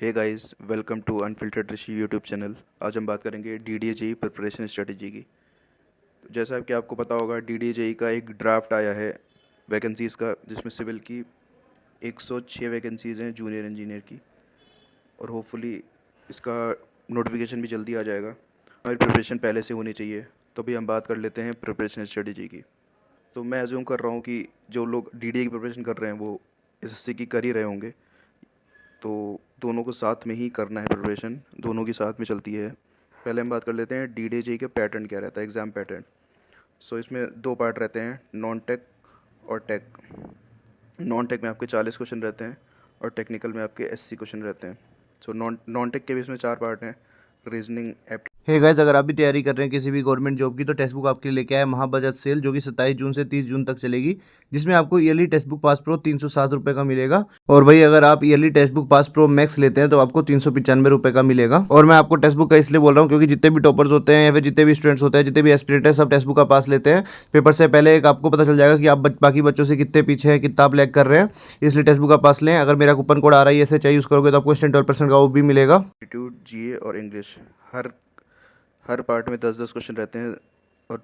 Hey guys, welcome to unfiltered Rishi YouTube channel. आज हम बात करेंगे डीडीए जेई प्रिपरेशन स्ट्रेटजी की। तो जैसा कि आपको पता होगा, डीडीए जेई का एक ड्राफ्ट आया है वैकेंसीज़ का, जिसमें सिविल की 106 वैकेंसीज़ हैं जूनियर इंजीनियर की, और होपफुली इसका नोटिफिकेशन भी जल्दी आ जाएगा। हमारी प्रिपरेशन पहले से होनी चाहिए। तो अभी हम बात कर लेते हैं प्रिपरेशन स्ट्रेटजी की। तो मैं अज्यूम कर रहा हूँ कि जो लोग डीडीए की प्रिपरेशन कर रहे हैं वो एसएससी की कर ही रहे होंगे। तो दोनों को साथ में ही करना है, प्रिपरेशन दोनों की साथ में चलती है। पहले हम बात कर लेते हैं डीडीजे के पैटर्न क्या रहता है, एग्ज़ाम पैटर्न। सो इसमें दो पार्ट रहते हैं, नॉन टेक और टेक। नॉन टेक में आपके 40 क्वेश्चन रहते हैं और टेक्निकल में आपके 80 क्वेश्चन रहते हैं। सो नॉन नॉन टेक के भी इसमें चार पार्ट हैं, रीजनिंग, हे गाइस, अगर आप भी तैयारी कर रहे हैं किसी भी गवर्नमेंट जॉब की तो टेक्स्ट बुक आपके लिए लेके आया महाबजट सेल, जो कि 27 जून से 30 जून तक चलेगी। जिसमें आपको yearly text book pass pro 307 रुपये का मिलेगा। और वही अगर आप yearly text book pass pro max लेते हैं तो आपको 395 रुपये का मिलेगा। और मैं आपको टेक्स्ट बुक का इसलिए बोल रहा हूँ क्योंकि जितने भी टॉपर्स होते हैं या फिर जितने भी स्टूडेंट्स होते हैं, जितने भी एस्पिरेंट है, सब टेक्स्ट बुक का पास लेते हैं। पेपर से पहले एक आपको पता चल जाएगा कि आप बाकी बच्चों से कितने पीछे हैं, कितना आप लैग कर रहे हैं। इसलिए टेक्स्ट बुक का पास लें। अगर मेरा कूपन कोड RISH यूज़ करोगे तो आपको इंस्टेंट 12% का वो भी मिलेगा। एप्टीट्यूड, जीए और इंग्लिश। हर हर पार्ट में 10-10 क्वेश्चन रहते हैं, और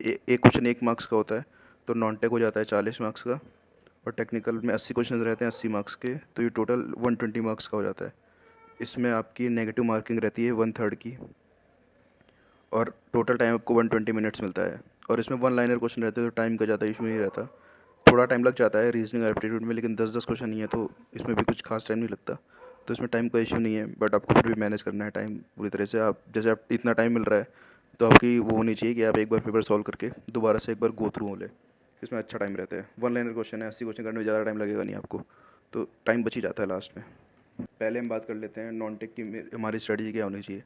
एक क्वेश्चन 1 मार्क्स का होता है। तो नॉन टेक हो जाता है 40 मार्क्स का, और टेक्निकल में 80 क्वेश्चन रहते हैं 80 मार्क्स के। तो ये टोटल 120 मार्क्स का हो जाता है। इसमें आपकी नेगेटिव मार्किंग रहती है 1/3 की, और टोटल टाइम आपको 120 मिनट्स मिलता है। और इसमें वन लाइनर क्वेश्चन रहते हैं तो टाइम का ज़्यादा इशू नहीं रहता। थोड़ा टाइम लग जाता है रीजनिंग और एप्टीट्यूड में, लेकिन 10-10 क्वेश्चन नहीं है तो इसमें भी कुछ खास टाइम नहीं लगता। तो इसमें टाइम का इशू नहीं है, बट आपको फिर भी मैनेज करना है टाइम पूरी तरह से। आप जैसे आप इतना टाइम मिल रहा है तो आपकी वो होनी चाहिए कि आप एक बार पेपर सॉल्व करके दोबारा से एक बार गो थ्रू हो ले। इसमें अच्छा टाइम रहता है। वन लाइनर क्वेश्चन है, 80 क्वेश्चन करने में ज़्यादा टाइम लगेगा नहीं आपको, तो टाइम बच ही जाता है लास्ट में। पहले हम बात कर लेते हैं नॉन टेक की हमारी स्ट्रेटजी क्या होनी चाहिए।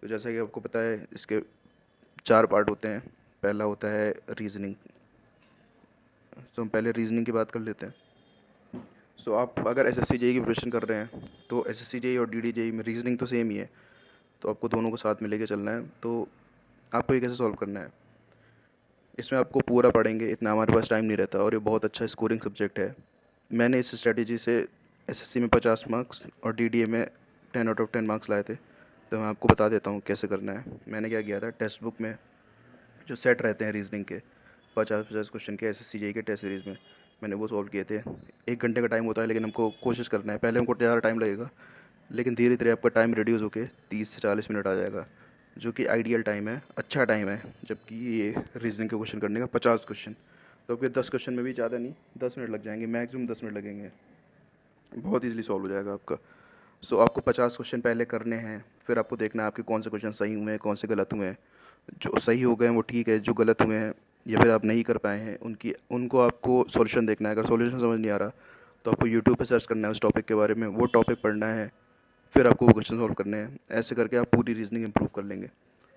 तो जैसा कि आपको पता है, इसके चार पार्ट होते हैं। पहला होता है रीजनिंग। तो हम पहले रीजनिंग की बात कर लेते हैं। सो आप अगर एसएससी जेई की प्रिपरेशन कर रहे हैं तो एसएससी जेई और डीडी जेई में रीजनिंग तो सेम ही है, तो आपको दोनों को साथ में लेके चलना है। तो आपको ये कैसे सॉल्व करना है, इसमें आपको पूरा पढ़ेंगे, इतना हमारे पास टाइम नहीं रहता, और ये बहुत अच्छा स्कोरिंग सब्जेक्ट है। मैंने इस स्ट्रेटजी से एसएससी में 50 मार्क्स और डीडीए में 10 आउट ऑफ 10 मार्क्स लाए थे। तो मैं आपको बता देता हूँ कैसे करना है। मैंने क्या किया था, टेक्स्ट बुक में जो सेट रहते हैं रीजनिंग के 50-50 क्वेश्चन के एसएससी जेई के टेस्ट सीरीज़ में, मैंने वो सॉल्व किए थे। 1 घंटे का टाइम होता है, लेकिन हमको कोशिश करना है। पहले हमको ज़्यादा टाइम लगेगा, लेकिन धीरे धीरे आपका टाइम रिड्यूस होकर 30 से 40 मिनट आ जाएगा, जो कि आइडियल टाइम है, अच्छा टाइम है। जबकि ये रीजनिंग के क्वेश्चन करने का 50 क्वेश्चन, तो आपके 10 क्वेश्चन में भी ज़्यादा नहीं, 10 मिनट लग जाएंगे, मैक्सिमम 10 मिनट लगेंगे। बहुत ईजिली सॉल्व हो जाएगा आपका। सो आपको 50 क्वेश्चन पहले करने हैं, फिर आपको देखना है आपके कौन से क्वेश्चन सही हुए हैं, कौन से गलत हुए हैं। जो सही हो गए हैं वो ठीक है, जो गलत हुए हैं या फिर आप नहीं कर पाए हैं उनको आपको सॉल्यूशन देखना है। अगर सॉल्यूशन समझ नहीं आ रहा तो आपको यूट्यूब पे सर्च करना है उस टॉपिक के बारे में, वो टॉपिक पढ़ना है, फिर आपको वो क्वेश्चन सॉल्व करने हैं। ऐसे करके आप पूरी रीजनिंग इंप्रूव कर लेंगे।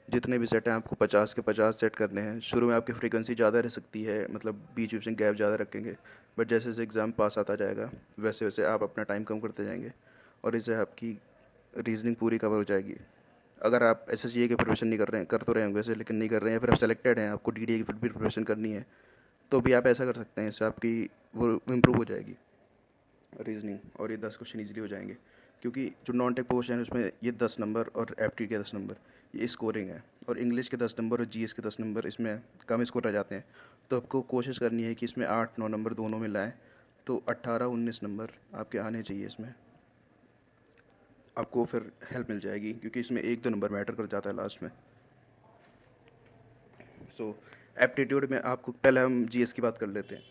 जितने भी सेट हैं आपको 50 के 50 सेट करने हैं। शुरू में आपकी फ्रीक्वेंसी ज़्यादा रह सकती है, मतलब बीच बीच में गैप ज़्यादा रखेंगे, बट जैसे जैसे एग्ज़ाम पास आता जाएगा वैसे वैसे आप अपना टाइम कम करते जाएंगे, और इससे आपकी रीजनिंग पूरी कवर हो जाएगी। अगर आप एसएससीए की प्रिपरेशन नहीं कर रहे हैं, कर तो रहे होंगे वैसे, लेकिन नहीं कर रहे हैं, फिर आप सेलेक्टेड हैं, आपको डीडीए की फिर भी प्रिपरेशन करनी है, तो भी आप ऐसा कर सकते हैं। इससे आपकी वो इम्प्रूव हो जाएगी रीजनिंग, और ये 10 क्वेश्चन ईजिली हो जाएंगे। क्योंकि जो नॉन टेक पोर्शन है उसमें ये 10 नंबर और एप्टी के 10 नंबर ये स्कोरिंग है, और इंग्लिश के 10 नंबर और जीएस के 10 नंबर इसमें कम स्कोर रह जाते हैं। तो आपको कोशिश करनी है कि इसमें 8-9 नंबर दोनों में लाएँ, तो 18-19 नंबर आपके आने चाहिए इसमें। आपको फिर हेल्प मिल जाएगी, क्योंकि इसमें 1-2 नंबर मैटर कर जाता है लास्ट में। सो एप्टीट्यूड में आपको पहले हम जीएस की बात कर लेते हैं।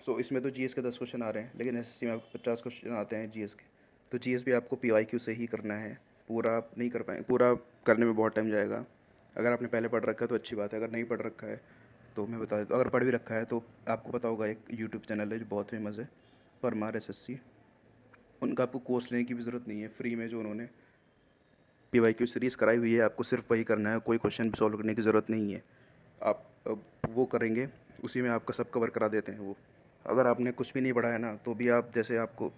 सो इसमें तो जीएस के 10 क्वेश्चन आ रहे हैं, लेकिन एसएससी में आपको 50 क्वेश्चन आते हैं जीएस के। तो जीएस भी आपको पीवाईक्यू से ही करना है। पूरा आप नहीं कर पाएंगे, पूरा करने में बहुत टाइम जाएगा। अगर आपने पहले पढ़ रखा है तो अच्छी बात है, अगर नहीं पढ़ रखा है तो मैं बता देता हूँ। अगर पढ़ भी रखा है तो आपको पता होगा, एक यूट्यूब चैनल है जो बहुत फेमस है, परमार एसएससी। उनका आपको कोर्स लेने की भी ज़रूरत नहीं है, फ्री में जो उन्होंने पीवाईक्यू सीरीज़ कराई हुई है, आपको सिर्फ वही करना है, कोई क्वेश्चन भी सॉल्व करने की ज़रूरत नहीं है। आप वो करेंगे, उसी में आपका सब कवर करा देते हैं वो। अगर आपने कुछ भी नहीं पढ़ा है ना, तो भी आप, जैसे आपको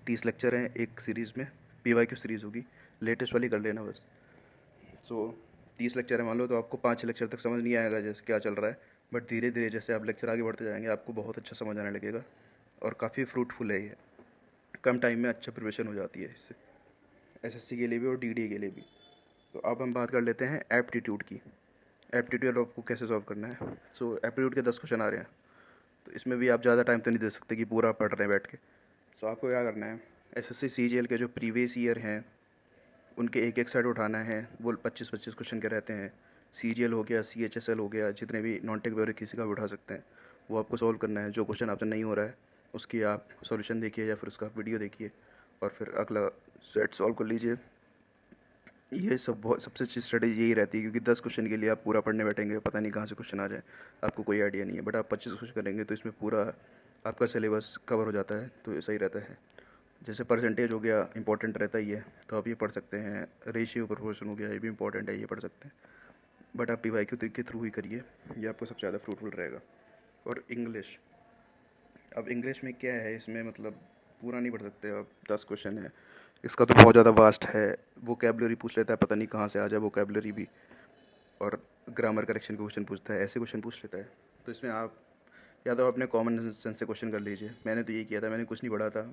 30 लेक्चर हैं एक सीरीज़ में, पीवाईक्यू सीरीज़ होगी, लेटेस्ट वाली कर लेना बस। सो 30 लेक्चर है मान लो, तो आपको 5 लेक्चर तक समझ नहीं आएगा जैसे क्या चल रहा है, बट धीरे धीरे जैसे आप लेक्चर आगे बढ़ते जाएंगे आपको बहुत अच्छा समझ आने लगेगा, और काफ़ी फ्रूटफुल है ये। कम टाइम में अच्छा प्रिपरेशन हो जाती है इससे। एसएससी के लिए भी और डीडीए के लिए भी। तो अब हम बात कर लेते हैं एप्टीट्यूड की। एप्टीट्यूड आपको कैसे सॉल्व करना है। सो एप्टीट्यूड के 10 क्वेश्चन आ रहे हैं, तो इसमें भी आप ज़्यादा टाइम तो नहीं दे सकते कि पूरा पढ़ रहे हैं बैठ के। सो आपको क्या करना है, एसएससी सीजीएल के जो प्रीवियस ईयर हैं उनके एक एक सेट उठाना है। वो 25-25 क्वेश्चन के रहते हैं। सीजीएल हो गया, सीएचएसएल हो गया, जितने भी नॉन टेक पेपर किसी का भी उठा सकते हैं, वो आपको सॉल्व करना है। जो क्वेश्चन आपसे नहीं हो रहा है उसकी आप सॉल्यूशन देखिए या फिर उसका वीडियो देखिए और फिर अगला सेट सॉल्व कर लीजिए। ये सब बहुत सबसे अच्छी स्ट्रेटेजी यही रहती है, क्योंकि 10 क्वेश्चन के लिए आप पूरा पढ़ने बैठेंगे, पता नहीं कहाँ से क्वेश्चन आ जाए, आपको कोई आइडिया नहीं है। बट आप 25 क्वेश्चन करेंगे तो इसमें पूरा आपका सिलेबस कवर हो जाता है, तो ये सही रहता है। जैसे परसेंटेज हो गया, इंपॉर्टेंट रहता ही है, तो आप ये पढ़ सकते हैं। रेशियो प्रोपोर्शन हो गया, ये भी इंपॉर्टेंट है, ये पढ़ सकते हैं। बट आप पीवाईक्यू के थ्रू ही करिए, ये आपको सबसे ज़्यादा फ्रूटफुल रहेगा। और इंग्लिश, अब इंग्लिश में क्या है, इसमें मतलब पूरा नहीं पढ़ सकते आप, 10 क्वेश्चन है, इसका तो बहुत ज़्यादा वास्ट है। वोकेबलरी पूछ लेता है, पता नहीं कहाँ से आ जाए वोकेबलरी भी, और ग्रामर करेक्शन के क्वेश्चन पूछता है, ऐसे क्वेश्चन पूछ लेता है। तो इसमें आप या तो अपने कॉमन सेंस से क्वेश्चन कर लीजिए। मैंने तो यही किया था, मैंने कुछ नहीं पढ़ा था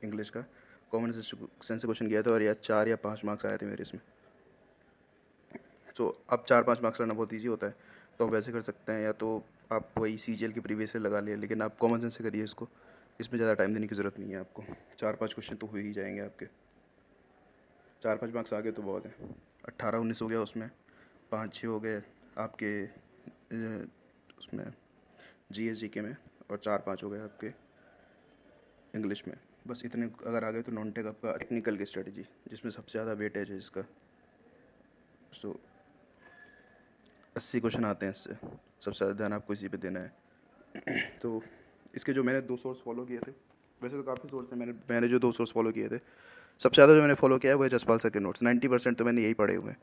इंग्लिश का, कॉमन सेंस से क्वेश्चन किया था और या 4 या 5 मार्क्स आए थे मेरे इसमें। सो अब 4-5 मार्क्स लाना बहुत ईजी होता है, तो आप वैसे कर सकते हैं, या तो आप वही सीजीएल की प्रीवियस से लगा लिए, लेकिन आप कॉमन सेंस से करिए इसको, इसमें ज़्यादा टाइम देने की ज़रूरत नहीं है आपको। 4-5 क्वेश्चन तो हो ही जाएंगे आपके, 4-5 मार्क्स आ गए तो बहुत है। 18-19 हो गया उसमें, 5-6 हो गए आपके उसमें जीएस जीके में, और 4-5 हो गए आपके इंग्लिश में। बस इतने अगर आ गए तो नॉन टेक आपका टेक्निकल की स्ट्रेटजी, जिसमें सबसे ज़्यादा वेटेज है इसका। सो 80 क्वेश्चन आते हैं इससे, सबसे ज़्यादा ध्यान आपको इसी पे देना है। तो इसके जो मैंने 2 सोर्स फॉलो किए थे, वैसे तो काफ़ी सोर्स हैं, मैंने जो 2 सोर्स फॉलो किए थे, सबसे ज़्यादा जो मैंने फॉलो किया है वो है जसपाल सर के नोट्स। 90% तो मैंने यही पढ़े हुए हैं,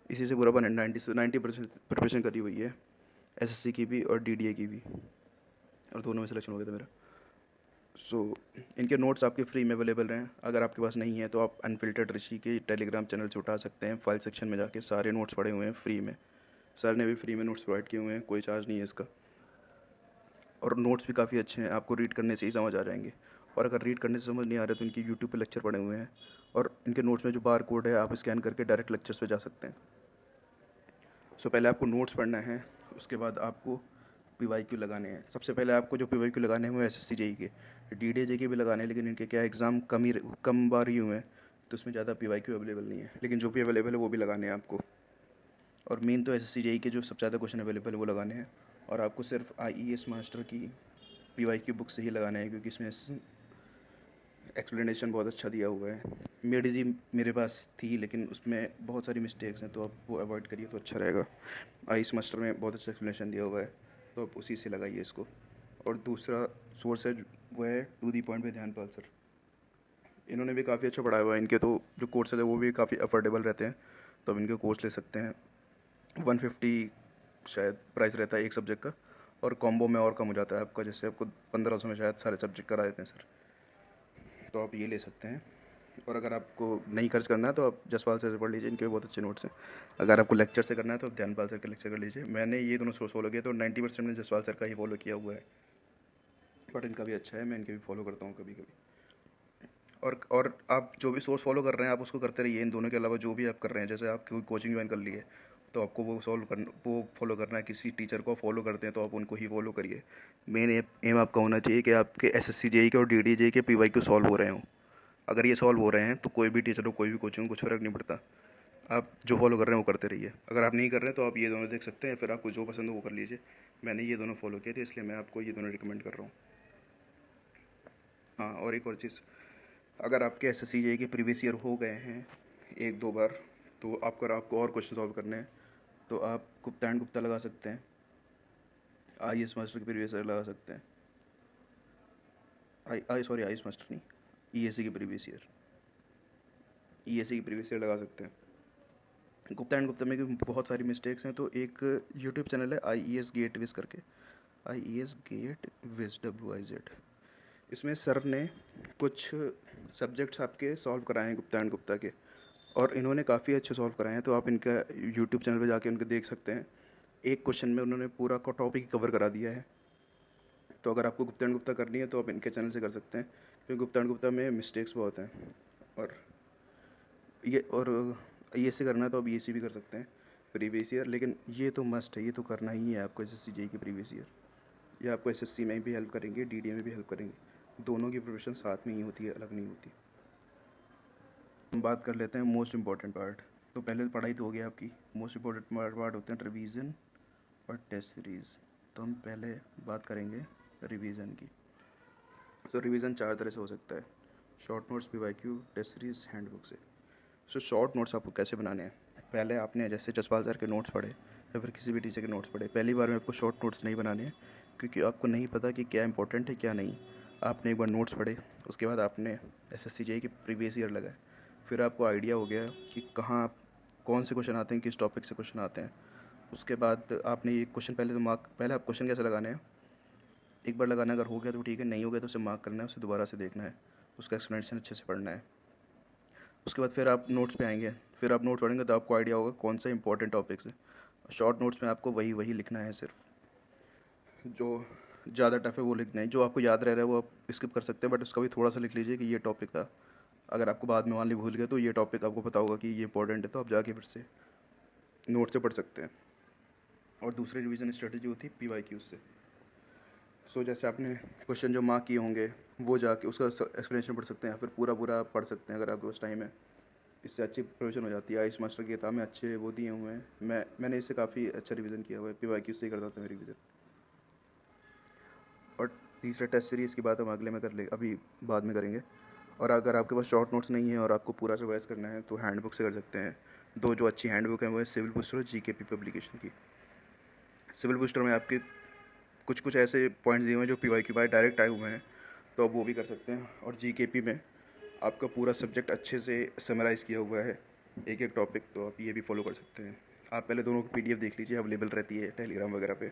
इसी से पूरा 90% प्रिपरेशन करी हुई है, एसएससी की भी और डीडीए की भी, और दोनों में सिलेक्शन हो गया था मेरा। सो इनके नोट्स आपके फ्री में अवेलेबल हैं। अगर आपके पास नहीं है तो आप अनफिल्टर्ड ऋषि के टेलीग्राम चैनल से उठा सकते हैं। फाइल सेक्शन में जाके सारे नोट्स पड़े हुए हैं फ्री में, सर ने भी फ्री में नोट्स प्रोवाइड किए हुए हैं, कोई चार्ज नहीं है इसका। और नोट्स भी काफ़ी अच्छे हैं, आपको रीड करने से ही समझ आ जाएंगे। और अगर रीड करने से समझ नहीं आ रहा तो इनकी यूट्यूब पे लेक्चर पड़े हुए हैं, और इनके नोट्स में जो बार कोड है आप स्कैन करके डायरेक्ट लेक्चर्स पे जा सकते हैं। सो पहले आपको नोट्स पढ़ना है, उसके बाद आपको पीवाईक्यू लगाने हैं। सबसे पहले आपको जो पीवाईक्यू लगाने हैं वो एसएससी जेई के, डीडीए जेई के भी लगाने हैं, लेकिन इनके क्या एग्ज़ाम कम बार ही हुए हैं, तो इसमें ज़्यादा पीवाईक्यू अवेलेबल नहीं है, लेकिन जो भी अवेलेबल है वो भी लगाने हैं आपको। और मेन तो एसएससी जेई के जो सबसे ज़्यादा क्वेश्चन अवेलेबल है वो लगाने हैं, और आपको सिर्फ आईईएस मास्टर की पीवाईक्यू बुक से ही लगाना है, क्योंकि इसमें एक्सप्लेनेशन बहुत अच्छा दिया हुआ है। मेडिजी मेरे पास थी, लेकिन उसमें बहुत सारी मिस्टेक्स हैं, तो आप वो अवॉइड करिए तो अच्छा रहेगा। आईईएस मास्टर में बहुत अच्छा एक्सप्लेनेशन दिया हुआ है, तो आप उसी से लगाइए इसको। और दूसरा सोर्स है वो है टू दी पॉइंट पे ध्यानपाल सर, इन्होंने भी काफ़ी अच्छा पढ़ाया हुआ है। इनके तो जो कोर्सेज है वो भी काफ़ी अफोर्डेबल रहते हैं, तो आप इनके कोर्स ले सकते हैं। 150 शायद प्राइस रहता है एक सब्जेक्ट का, और कॉम्बो में और कम हो जाता है आपका, जैसे आपको 1500 में शायद सारे सब्जेक्ट करा देते हैं सर, तो आप ये ले सकते हैं। और अगर आपको नहीं खर्च करना है तो आप जसपाल सर से पढ़ लीजिए, इनके भी बहुत अच्छे नोट्स हैं। अगर आपको लेक्चर से करना है तो आप ध्यानपाल सर के लेक्चर कर लीजिए। मैंने ये दोनों सोर्स फॉलो किया, तो 90% मैंने जसपाल सर का ही फॉलो किया हुआ है, बट इनका भी अच्छा है, मैं इनके भी फॉलो करता हूँ कभी कभी। और आप जो भी सोर्स फॉलो कर रहे हैं आप उसको करते रहिए। इन दोनों के अलावा जो भी आप कर रहे हैं, जैसे आप कोई कोचिंग ज्वाइन कर लिए तो आपको वो फॉलो करना है। किसी टीचर को फॉलो करते हैं तो आप उनको ही फॉलो करिए। मेन एम आपका होना चाहिए कि आपके एसएससी जेई के और डीडी जेई के पीवाईक्यू सॉल्व हो रहे हों। अगर ये सॉल्व हो रहे हैं तो कोई भी टीचर हो, कोई भी कोचिंग हो, कुछ फ़र्क नहीं पड़ता। आप जो फॉलो कर रहे हैं वो करते रहिए। अगर आप नहीं कर रहे हैं तो आप ये दोनों देख सकते हैं, फिर आपको जो पसंद हो वो कर लीजिए। मैंने ये दोनों फॉलो किए थे, इसलिए मैं आपको ये दोनों रिकमेंड कर रहा हूँ। हाँ, और एक और चीज़, अगर आपके एसएससी जेई के प्रीवियस ईयर हो गए हैं 1-2 बार, तो आपको और क्वेश्चन सॉल्व करने हैं तो आप गुप्ता एंड गुप्ता लगा सकते हैं। आईएएस मास्टर के प्रीवियस ईयर लगा सकते हैं। आईएएस मास्टर नहीं, ईएससी के प्रीवियस ईयर, ईएससी की प्रीवियस ईयर लगा सकते हैं। गुप्ता एंड गुप्ता में भी बहुत सारी मिस्टेक्स हैं, तो एक यूट्यूब चैनल है आईईएस गेट विज करके, आईईएस गेट विज WIZ। इसमें सर ने कुछ सब्जेक्ट्स आपके सॉल्व कराए हैं गुप्ता एंड गुप्ता के, और इन्होंने काफ़ी अच्छे सॉल्व कराए हैं, तो आप इनका यूट्यूब चैनल पे जाके उनके देख सकते हैं। एक क्वेश्चन में उन्होंने पूरा का टॉपिक कवर करा दिया है। तो अगर आपको गुप्ता एंड गुप्ता करनी है तो आप इनके चैनल से कर सकते हैं, क्योंकि गुप्ता एंड गुप्ता में मिस्टेक्स बहुत हैं। और ये और ईएससी करना है तो आप ईएससी भी कर सकते हैं प्रीवियस ईयर, लेकिन ये तो मस्ट है, ये तो करना ही है आपको एसएससी जेई की प्रीवियस ईयर। ये आपको एसएससी में भी हेल्प करेंगे, डीडीए में भी हेल्प करेंगे, दोनों की प्रिपरेशन साथ में ही होती है, अलग नहीं होती। हम बात कर लेते हैं मोस्ट इम्पॉर्टेंट पार्ट। तो पहले पढ़ाई तो हो गई आपकी, मोस्ट इम्पॉर्टेंट पार्ट होते हैं रिवीजन और टेस्ट सीरीज़। तो हम पहले बात करेंगे रिवीजन की। तो रिवीजन 4 तरह से हो सकता है, short notes, PYQ, test series, handbook से। सो शॉर्ट नोट्स आपको कैसे बनाने हैं? पहले आपने जैसे जसपाल सर के नोट्स पढ़े या फिर किसी भी टीचर के नोट्स पढ़े, पहली बार में आपको शॉर्ट नोट्स नहीं बनाने हैं, क्योंकि आपको नहीं पता कि क्या इंपॉर्टेंट है क्या नहीं। आपने एक बार नोट्स पढ़े, उसके बाद आपने एसएससी जेईई की प्रीवियस ईयर लगाए, फिर आपको आइडिया हो गया कि कहाँ कौन से क्वेश्चन आते हैं, किस टॉपिक से क्वेश्चन आते हैं। उसके बाद आपने ये क्वेश्चन पहले तो मार्क, पहले आप क्वेश्चन कैसे लगाने हैं, एक बार लगाना, अगर हो गया तो ठीक है, नहीं हो गया तो उसे मार्क करना है, उसे दोबारा से देखना है, उसका एक्सप्लेनेशन अच्छे से पढ़ना है। उसके बाद फिर आप नोट्स पे आएंगे, फिर आप नोट पढ़ेंगे तो आपको आइडिया होगा कौन सा इंपॉर्टेंट टॉपिक्स है। शॉर्ट नोट्स में आपको वही वही लिखना है, सिर्फ जो ज़्यादा टफ है वो लिखना है, जो आपको याद रह रहा है वो आप स्किप कर सकते हैं, बट उसका भी थोड़ा सा लिख लीजिए कि ये टॉपिक था। अगर आपको बाद में मान ली भूल गए तो ये टॉपिक आपको पता होगा कि ये इंपॉर्टेंट है, तो आप जाके फिर से नोट से पढ़ सकते हैं। और दूसरी रिवीजन स्ट्रेटजी होती है पीवाईक्यू से। सो जैसे आपने क्वेश्चन जो मार्क किए होंगे वो जाके उसका एक्सप्लेनेशन पढ़ सकते हैं, या फिर पूरा पूरा पढ़ सकते हैं अगर आपके पास टाइम है। इससे अच्छी प्रिपरेशन हो जाती है। आयुष मास्टर की किताब में अच्छे वो दिए हुए हैं, मैंने इससे काफ़ी अच्छा रिवीजन किया हुआ है, पीवाईक्यू से ही करता था मैं रिवीजन। और तीसरा टेस्ट सीरीज़ की बात हम अगले में कर ले, अभी बाद में करेंगे। और अगर आपके पास शॉर्ट नोट्स नहीं है और आपको पूरा रिवाइज करना है तो हैंडबुक से कर सकते हैं। दो जो अच्छी हैंडबुक है वो है सिविल बूस्टर और जीकेपी पब्लिकेशन की। सिविल बूस्टर में आपके कुछ कुछ ऐसे पॉइंट्स दिए हुए हैं जो पीवाईक्यू बाय डायरेक्ट आए हुए हैं, तो आप वो भी कर सकते हैं। और जीकेपी में आपका पूरा सब्जेक्ट अच्छे से समराइज़ किया हुआ है, एक एक टॉपिक, तो आप ये भी फॉलो कर सकते हैं। आप पहले दोनों की पीडीएफ देख लीजिए, अवेलेबल रहती है टेलीग्राम वगैरह पे।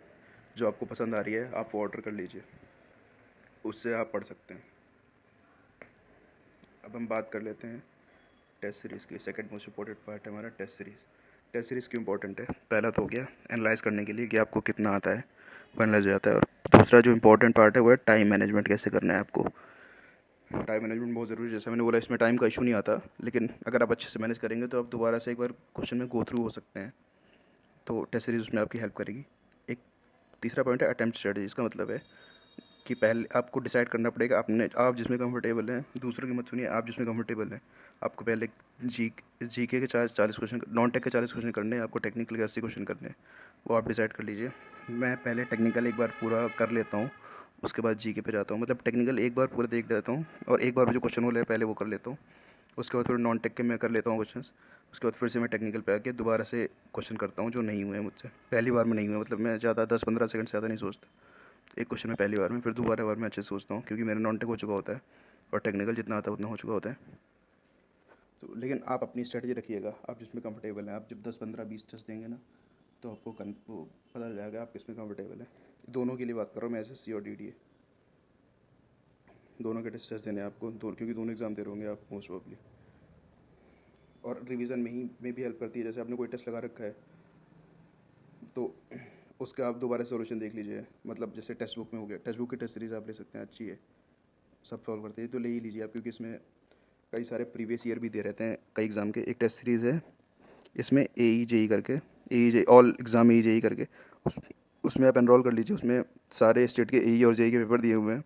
जो आपको पसंद आ रही है आप वो ऑर्डर कर लीजिए, उससे आप पढ़ सकते हैं। अब हम बात कर लेते हैं टेस्ट सीरीज़ की। सेकंड मोस्ट इम्पोर्टेंट पार्ट है हमारा टेस्ट सीरीज़। टेस्ट सीरीज़ क्यों इंपॉर्टेंट है? पहला तो हो गया एनालाइज करने के लिए कि आपको कितना आता है, वो एनालाइज हो जाता है। और दूसरा जो इंपॉर्टेंट पार्ट है वो है टाइम मैनेजमेंट, कैसे करना है आपको। टाइम मैनेजमेंट बहुत ज़रूरी है, जैसे मैंने बोला इसमें टाइम का इशू नहीं आता, लेकिन अगर आप अच्छे से मैनेज करेंगे तो आप दोबारा से एक बार क्वेश्चन में गो थ्रू हो सकते हैं। तो टेस्ट सीरीज़ उसमें आपकी हेल्प करेगी। एक तीसरा पॉइंट है अटेम्प्ट स्ट्रेटजी। इसका मतलब है कि पहले आपको डिसाइड करना पड़ेगा आप जिसमें कंफर्टेबल हैं, दूसरों की मत सुनिए, आप जिसमें कंफर्टेबल हैं। आपको पहले जीके के 40 क्वेश्चन, नॉन टेक के 40 क्वेश्चन करने हैं, आपको टेक्निकल के 80 क्वेश्चन करने हैं, वो आप डिसाइड कर लीजिए। मैं पहले टेक्निकल एक बार पूरा कर लेता हूँ, उसके बाद जीके पे जाता हूँ। मतलब टेक्निकल एक बार पूरा देख लेता हूँ और एक बार जो क्वेश्चन हो पहले वो कर लेता हूँ, उसके बाद फिर नॉन टेक के मैं कर लेता हूँ क्वेश्चन, उसके बाद फिर से मैं टेक्निकल पे आके दोबारा से क्वेश्चन करता हूँ जो नहीं हुए मुझसे पहली बार में नहीं हुए। मतलब मैं ज़्यादा 10-15 सेकंड से ज़्यादा नहीं सोचता एक क्वेश्चन में पहली बार में, फिर दोबारा बार में अच्छे से सोचता हूँ, क्योंकि मेरा नॉन टेक हो चुका होता है और टेक्निकल जितना आता है उतना हो चुका होता है। तो लेकिन आप अपनी स्ट्रेटजी रखिएगा, आप जिसमें कंफर्टेबल हैं। आप जब 10-15-20 टेस्ट देंगे ना तो आपको वो पता चल जाएगा आप किस में कंफर्टेबल है। दोनों के लिए बात कर रहा हूँ मैं, एसएससी और डीडीए दोनों के टेस्ट देने हैं आपको, क्योंकि दोनों एग्ज़ाम दे रहे होंगे आप मोस्ट ऑफली। और रिवीजन में भी हेल्प करती है। जैसे आपने कोई टेस्ट लगा रखा है तो उसका आप दोबारा सॉल्यूशन देख लीजिए। मतलब जैसे टेक्स्ट बुक में हो गया, टेक्स्ट बुक की टेस्ट सीरीज़ आप ले सकते हैं, अच्छी है, सब सॉल्व करते हैं, तो ले ही लीजिए आप, क्योंकि इसमें कई सारे प्रीवियस ईयर भी दे रहते हैं कई एग्ज़ाम के। एक टेस्ट सीरीज़ है इसमें AE-JEE करके, AE-JEE ऑल एग्ज़ाम AE-JEE करके, उस उसमें आप एनरोल कर लीजिए। उसमें सारे स्टेट के AE और JEE के पेपर दिए हुए हैं,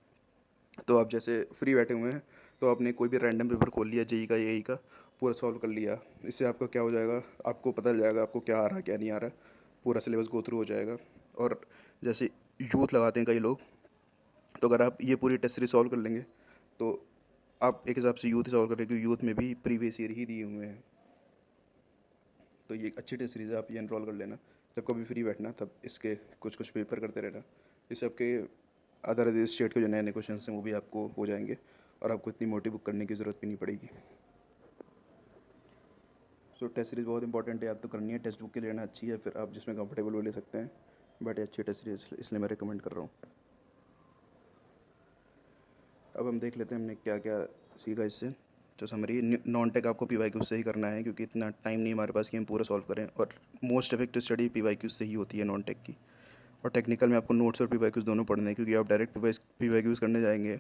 तो आप जैसे फ्री बैठे हुए हैं तो आपने कोई भी रैंडम पेपर खोल लिया, JEE का AE का, पूरा सॉल्व कर लिया। इससे आपका क्या हो जाएगा, आपको पता चल जाएगा आपको क्या आ रहा है क्या नहीं आ रहा, पूरा सिलेबस गो थ्रू हो जाएगा। और जैसे यूथ लगाते हैं कई लोग, तो अगर आप ये पूरी टेस्ट सीरीज सॉल्व कर लेंगे तो आप एक हिसाब से यूथ ही सॉल्व कर लेंगे, क्योंकि यूथ में भी प्रीवियस ईयर ही दिए हुए हैं। तो ये एक अच्छी टेस्ट सीरीज़ है, आप ये एनरोल कर लेना। जब कभी फ्री बैठना तब इसके कुछ कुछ पेपर करते रहना, इससे आपके अदर स्टेट के जो नए नए क्वेश्चन हैं वो भी आपको हो जाएंगे और आपको इतनी मोटी बुक करने की ज़रूरत भी नहीं पड़ेगी। सो टेस्ट सीरीज़ बहुत इंपॉर्टेंट है, आप तो करनी है। टेक्स्ट बुक के लेना अच्छी है, फिर आप जिसमें कंफर्टेबल वो ले सकते हैं, बट ये अच्छी टेस्ट सीरीज़ इसलिए मैं रिकमेंड कर रहा हूँ। अब हम देख लेते हैं हमने क्या क्या सीखा इससे। जो समरी, नॉन टेक आपको पीवाईक्यू से ही करना है, क्योंकि इतना टाइम नहीं हमारे पास कि हम पूरा सॉल्व करें, और मोस्ट इफेक्टिव स्टडी पीवाईक्यू से ही होती है नॉन टेक की। और टेक्निकल में आपको नोट्स और पीवाईक्यूज़ दोनों पढ़ने हैं, क्योंकि आप डायरेक्ट पीवाईक्यूज़ करने जाएंगे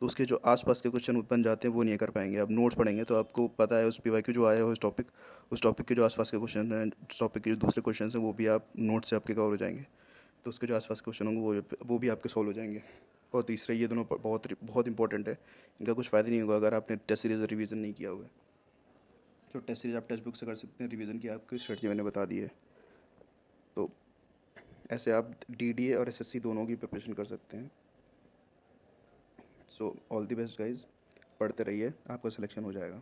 तो उसके जो आसपास के क्वेश्चन बन जाते हैं वो नहीं कर पाएंगे। आप नोट्स पढ़ेंगे तो आपको पता है उस पीवाईक्यू जो आया है उस टॉपिक के जो आसपास के क्वेश्चन हैं, टॉपिक के जो दूसरे क्वेश्चन हैं वो भी आप नोट से आपके कवर हो जाएंगे। तो उसके जो आसपास क्वेश्चन होंगे वो भी आपके सॉल्व हो जाएंगे। और तीसरा, ये दोनों बहुत बहुत इंपॉर्टेंट है, इनका कुछ फ़ायदा नहीं होगा अगर आपने टेस्ट सीरीज़ रिवीजन नहीं किया हुआ है। तो टेस्ट सीरीज़ आप टेक्स्ट बुक से कर सकते हैं, रिवीजन की आपकी स्ट्रेटजी मैंने बता दी है। तो ऐसे आप डीडीए और एसएससी दोनों की प्रिपरेशन कर सकते हैं। So all the best guys, पढ़ते रहिए, आपका सिलेक्शन हो जाएगा।